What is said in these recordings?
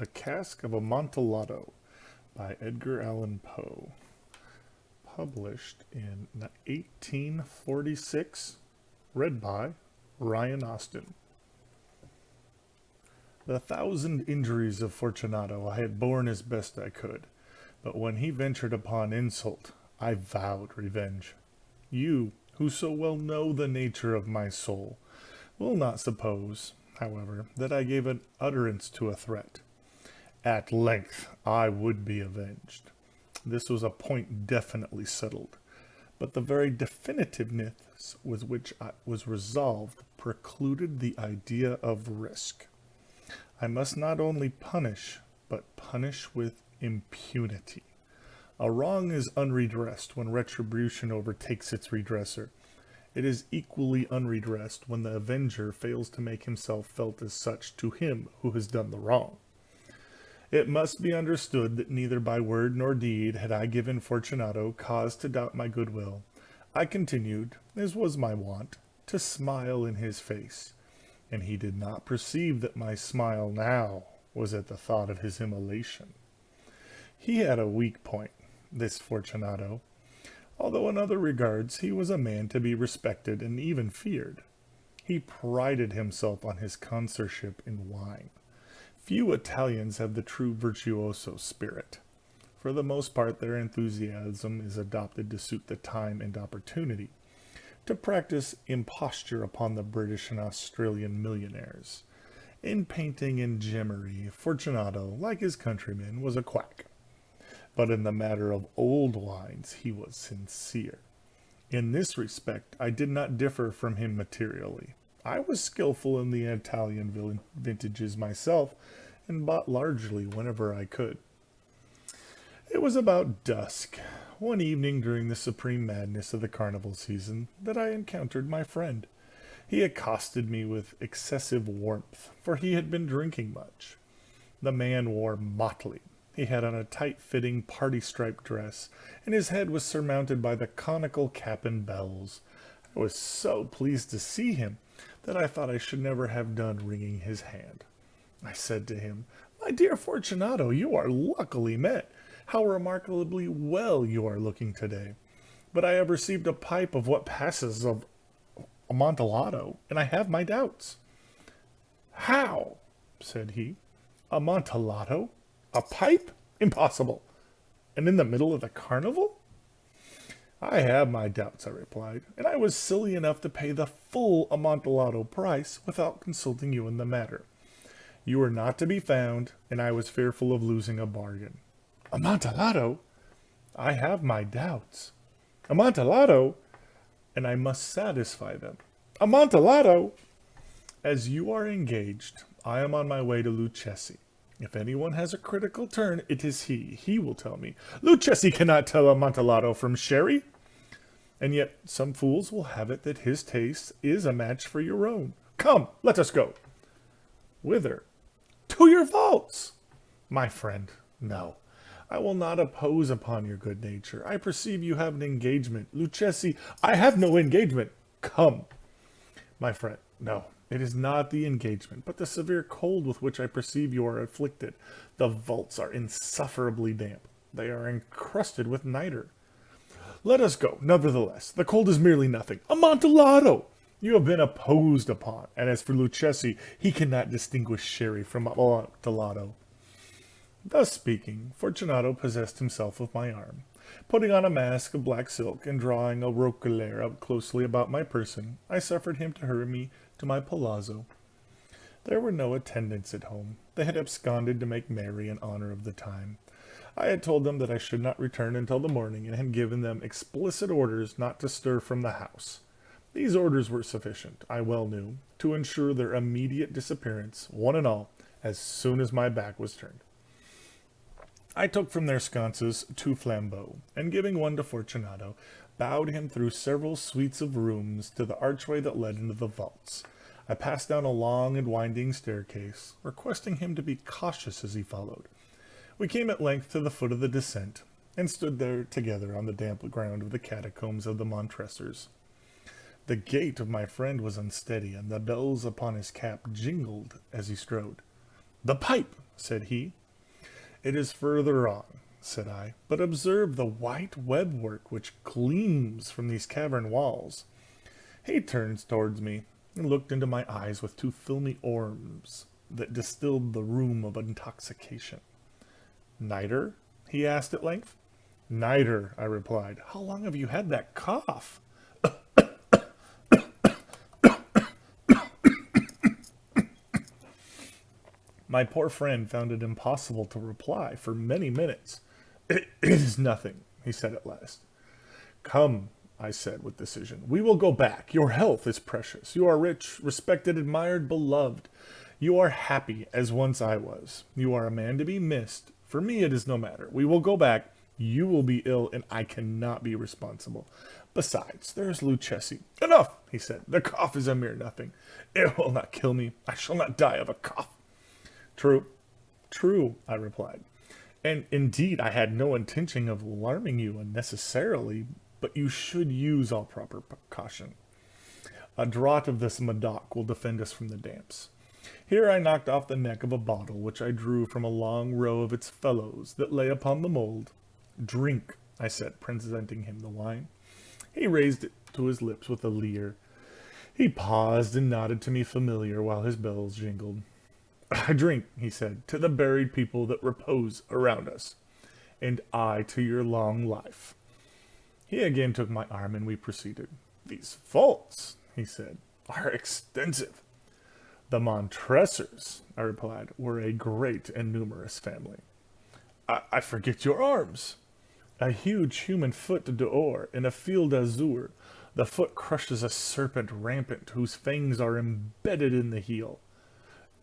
The Cask of Amontillado by Edgar Allan Poe, published in 1846, read by Ryan Austin. The thousand injuries of Fortunato I had borne as best I could, but when he ventured upon insult, I vowed revenge. You, who so well know the nature of my soul, will not suppose, however, that I gave an utterance to a threat. At length I would be avenged. This was a point definitely settled, but the very definitiveness with which I was resolved precluded the idea of risk. I must not only punish, but punish with impunity. A wrong is unredressed when retribution overtakes its redresser. It is equally unredressed when the avenger fails to make himself felt as such to him who has done the wrong. It must be understood that neither by word nor deed had I given Fortunato cause to doubt my goodwill. I continued, as was my wont, to smile in his face, and he did not perceive that my smile now was at the thought of his immolation. He had a weak point, this Fortunato, although in other regards he was a man to be respected and even feared. He prided himself on his connoisseurship in wine. Few Italians have the true virtuoso spirit. For the most part, their enthusiasm is adopted to suit the time and opportunity, to practice imposture upon the British and Australian millionaires. In painting and gemmary, Fortunato, like his countrymen, was a quack. But in the matter of old wines, he was sincere. In this respect, I did not differ from him materially. I was skillful in the Italian vintages myself, and bought largely whenever I could. It was about dusk, one evening during the supreme madness of the carnival season, that I encountered my friend. He accosted me with excessive warmth, for he had been drinking much. The man wore motley. He had on a tight-fitting party-striped dress, and his head was surmounted by the conical cap and bells. I was so pleased to see him that I thought I should never have done wringing his hand. I said to him, "My dear Fortunato, you are luckily met. How remarkably well you are looking today. But I have received a pipe of what passes of Amontillado, and I have my doubts." "How?" said he. "Amontillado? A pipe? Impossible! And in the middle of the carnival?" "I have my doubts," I replied, "and I was silly enough to pay the full Amontillado price without consulting you in the matter. You were not to be found, and I was fearful of losing a bargain." "Amontillado? I have my doubts." "Amontillado? And I must satisfy them." "Amontillado?" "As you are engaged, I am on my way to Lucchesi. If anyone has a critical turn, it is he. He will tell me, 'Lucchesi cannot tell Amontillado from sherry.' And yet some fools will have it that his taste is a match for your own. Come, let us go." "Whither?" "To your vaults." "My friend, no. I will not oppose upon your good nature. I perceive you have an engagement. Lucchesi—" "I have no engagement." "Come." "My friend, no. It is not the engagement, but the severe cold with which I perceive you are afflicted. The vaults are insufferably damp. They are encrusted with nitre." "Let us go, nevertheless. The cold is merely nothing." "Amontillado! You have been opposed upon, and as for Lucchesi, he cannot distinguish sherry from Amontillado." Thus speaking, Fortunato possessed himself of my arm. Putting on a mask of black silk, and drawing a roquelaire up closely about my person, I suffered him to hurry me to my palazzo. There were no attendants at home. They had absconded to make merry in honor of the time. I had told them that I should not return until the morning, and had given them explicit orders not to stir from the house. These orders were sufficient, I well knew, to ensure their immediate disappearance, one and all, as soon as my back was turned. I took from their sconces 2 flambeaux, and giving one to Fortunato, bowed him through several suites of rooms to the archway that led into the vaults. I passed down a long and winding staircase, requesting him to be cautious as he followed. We came at length to the foot of the descent, and stood there together on the damp ground of the catacombs of the Montresors. The gait of my friend was unsteady, and the bells upon his cap jingled as he strode. "The pipe!" said he. It is further on, said I, but observe the white webwork which gleams from these cavern walls. He turned towards me and looked into my eyes with two filmy orbs that distilled the rheum of intoxication. Niter? He asked at length. Niter, I replied. How long have you had that cough? My poor friend found it impossible to reply for many minutes. It is nothing, he said at last. Come, I said with decision. We will go back. Your health is precious. You are rich, respected, admired, beloved. You are happy, as once I was. You are a man to be missed. For me it is no matter. We will go back. You will be ill, and I cannot be responsible. Besides, there is Lucchesi. Enough, he said. The cough is a mere nothing. It will not kill me. I shall not die of a cough. True, I replied. And indeed, I had no intention of alarming you unnecessarily, but you should use all proper precaution. A draught of this Medoc will defend us from the damps. Here I knocked off the neck of a bottle, which I drew from a long row of its fellows that lay upon the mold. Drink, I said, presenting him the wine. He raised it to his lips with a leer. He paused and nodded to me familiar while his bells jingled. I drink, he said, to the buried people that repose around us, and I to your long life. He again took my arm, and we proceeded. These vaults, he said, are extensive. The Montressors, I replied, were a great and numerous family. I forget your arms. A huge human foot d'or in a field azure. The foot crushes a serpent rampant, whose fangs are embedded in the heel.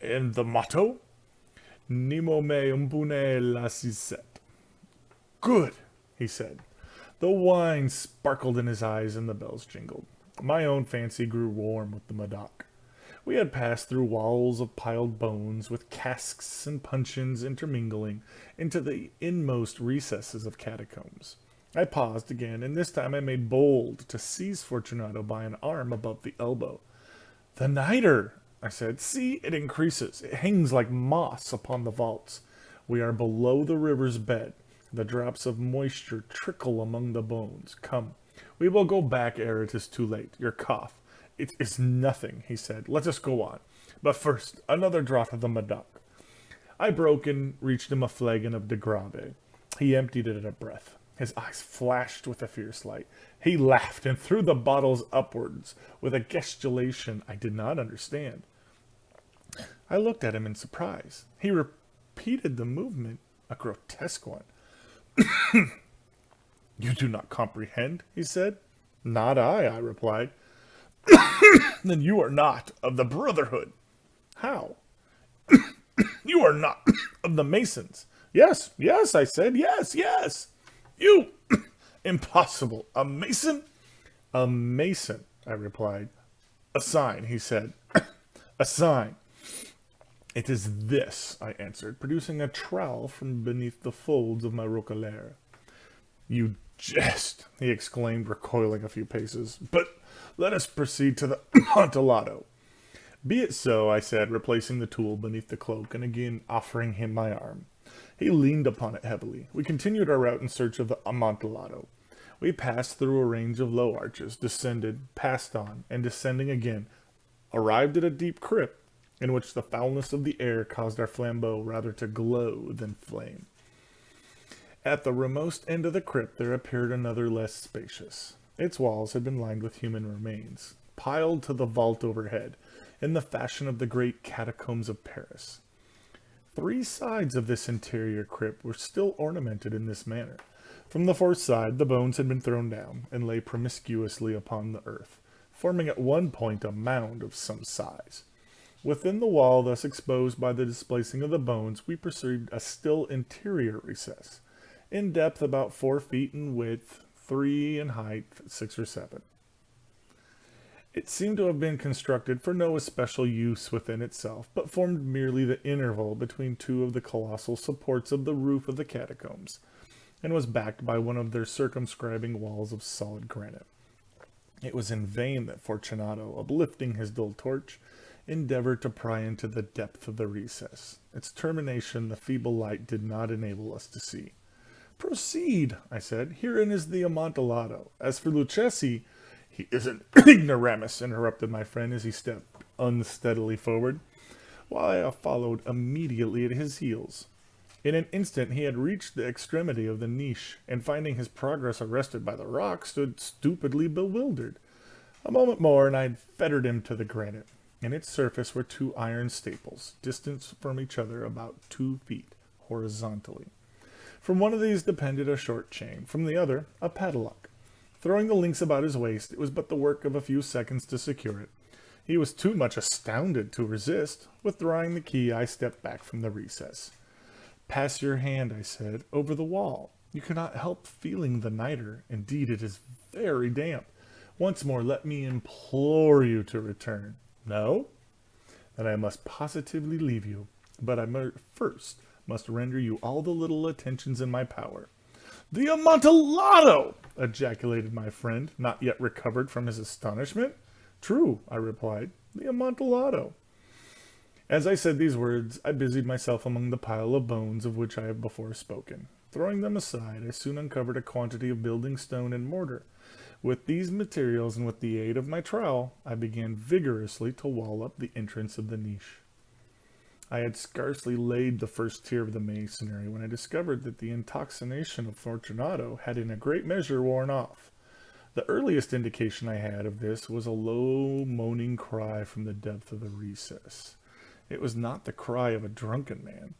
And the motto? Nemo me impune lasciset. Good, he said. The wine sparkled in his eyes and the bells jingled. My own fancy grew warm with the Medoc. We had passed through walls of piled bones, with casks and puncheons intermingling, into the inmost recesses of catacombs. I paused again, and this time I made bold to seize Fortunato by an arm above the elbow. The niter, I said. See, it increases. It hangs like moss upon the vaults. We are below the river's bed. The drops of moisture trickle among the bones. Come, we will go back ere it is too late. Your cough. It is nothing, he said. Let us go on. But first, another draught of the Medoc. I broke and reached him a flagon of de Grave. He emptied it at a breath. His eyes flashed with a fierce light. He laughed and threw the bottles upwards with a gesticulation I did not understand. I looked at him in surprise. He repeated the movement, a grotesque one. You do not comprehend, he said. Not I replied. Then you are not of the Brotherhood. How? You are not of the Masons. Yes, I said. Yes. You! Impossible. A Mason? A Mason, I replied. A sign, he said. A sign. It is this, I answered, producing a trowel from beneath the folds of my roquelaire. You jest, he exclaimed, recoiling a few paces. But let us proceed to the Amontillado. Be it so, I said, replacing the tool beneath the cloak and again offering him my arm. He leaned upon it heavily. We continued our route in search of the Amontillado. We passed through a range of low arches, descended, passed on, and descending again, arrived at a deep crypt in which the foulness of the air caused our flambeau rather to glow than flame. At the remote end of the crypt there appeared another less spacious. Its walls had been lined with human remains, piled to the vault overhead, in the fashion of the great catacombs of Paris. 3 sides of this interior crypt were still ornamented in this manner. From the 4th side the bones had been thrown down, and lay promiscuously upon the earth, forming at one point a mound of some size. Within the wall thus exposed by the displacing of the bones, we perceived a still interior recess, in depth about 4 feet, in width 3, in height 6 or 7. It seemed to have been constructed for no especial use within itself, but formed merely the interval between 2 of the colossal supports of the roof of the catacombs, and was backed by one of their circumscribing walls of solid granite. It was in vain that Fortunato, uplifting his dull torch, endeavored to pry into the depth of the recess. Its termination the feeble light did not enable us to see. "Proceed," I said. "Herein is the Amontillado. As for Lucchesi—" "He isn't ignoramus," interrupted my friend as he stepped unsteadily forward, while I followed immediately at his heels. In an instant he had reached the extremity of the niche, and finding his progress arrested by the rock, stood stupidly bewildered. A moment more, and I had fettered him to the granite. In its surface were 2 iron staples, distant from each other about 2 feet, horizontally. From one of these depended a short chain, from the other a padlock. Throwing the links about his waist, it was but the work of a few seconds to secure it. He was too much astounded to resist. Withdrawing the key, I stepped back from the recess. "Pass your hand," I said, "over the wall. You cannot help feeling the niter. Indeed, it is very damp. Once more, let me implore you to return." "No? Then I must positively leave you. But I first must render you all the little attentions in my power." "The Amontillado!" ejaculated my friend, not yet recovered from his astonishment. "True," I replied, "the Amontillado." As I said these words, I busied myself among the pile of bones of which I have before spoken. Throwing them aside, I soon uncovered a quantity of building stone and mortar. With these materials and with the aid of my trowel, I began vigorously to wall up the entrance of the niche. I had scarcely laid the first tier of the masonry when I discovered that the intoxication of Fortunato had in a great measure worn off. The earliest indication I had of this was a low moaning cry from the depth of the recess. It was not the cry of a drunken man.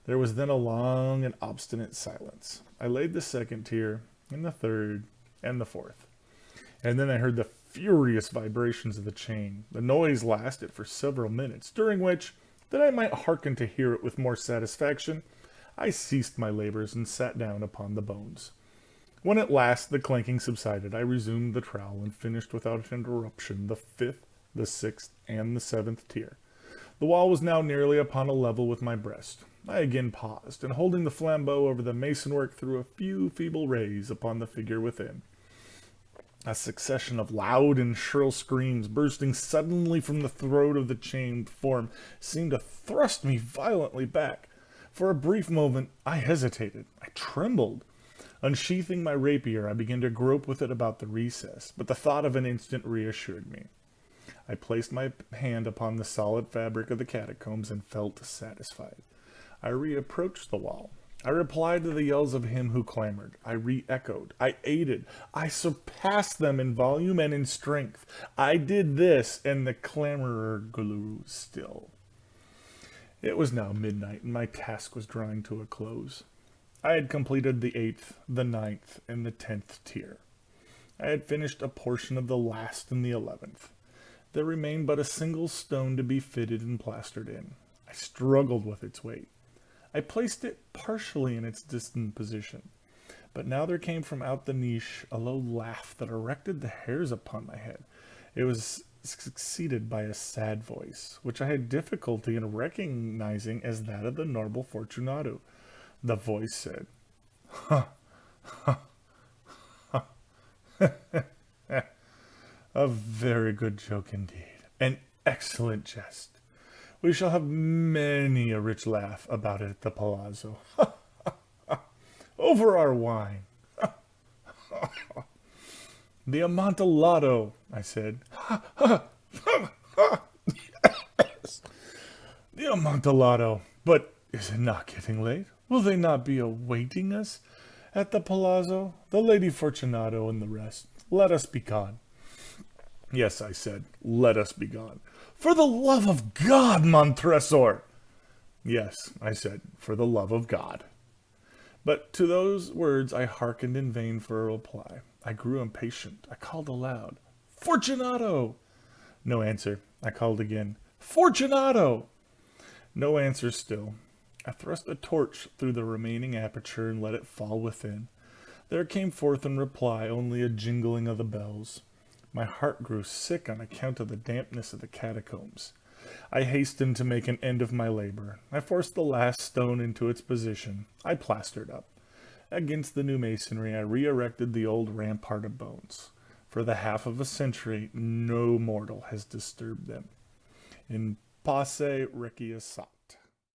There was then a long and obstinate silence. I laid the second tier, and the third, and the fourth. And then I heard the furious vibrations of the chain. The noise lasted for several minutes, during which, that I might hearken to hear it with more satisfaction, I ceased my labors and sat down upon the bones. When at last the clanking subsided, I resumed the trowel and finished without interruption the 5th, the 6th, and the 7th tier. The wall was now nearly upon a level with my breast. I again paused, and holding the flambeau over the masonwork, threw a few feeble rays upon the figure within. A succession of loud and shrill screams, bursting suddenly from the throat of the chained form, seemed to thrust me violently back. For a brief moment I hesitated. I trembled. Unsheathing my rapier, I began to grope with it about the recess, but the thought of an instant reassured me. I placed my hand upon the solid fabric of the catacombs and felt satisfied. I reapproached the wall. I replied to the yells of him who clamored. I re-echoed. I aided. I surpassed them in volume and in strength. I did this, and the clamorer grew still. It was now midnight, and my task was drawing to a close. I had completed the 8th, the 9th, and the 10th tier. I had finished a portion of the last and the 11th. There remained but a single stone to be fitted and plastered in. I struggled with its weight. I placed it partially in its distant position. But now there came from out the niche a low laugh that erected the hairs upon my head. It was succeeded by a sad voice, which I had difficulty in recognizing as that of the noble Fortunato. The voice said, "Ha, ha, ha, a very good joke indeed. An excellent jest. We shall have many a rich laugh about it at the palazzo. Ha, ha, ha. Over our wine. Ha, ha, ha. The Amontillado," I said. "Ha, ha, ha, ha. Yes. The Amontillado. But is it not getting late? Will they not be awaiting us at the palazzo? The Lady Fortunato and the rest. Let us be gone." "Yes," I said, "let us be gone." "For the love of God, Montresor!" "Yes," I said, "for the love of God." But to those words I hearkened in vain for a reply. I grew impatient. I called aloud, "Fortunato!" No answer. I called again, "Fortunato!" No answer still. I thrust a torch through the remaining aperture and let it fall within. There came forth in reply only a jingling of the bells. My heart grew sick on account of the dampness of the catacombs. I hastened to make an end of my labor. I forced the last stone into its position. I plastered up. Against the new masonry, I re-erected the old rampart of bones. For the half of a century, no mortal has disturbed them. in passe requiescat.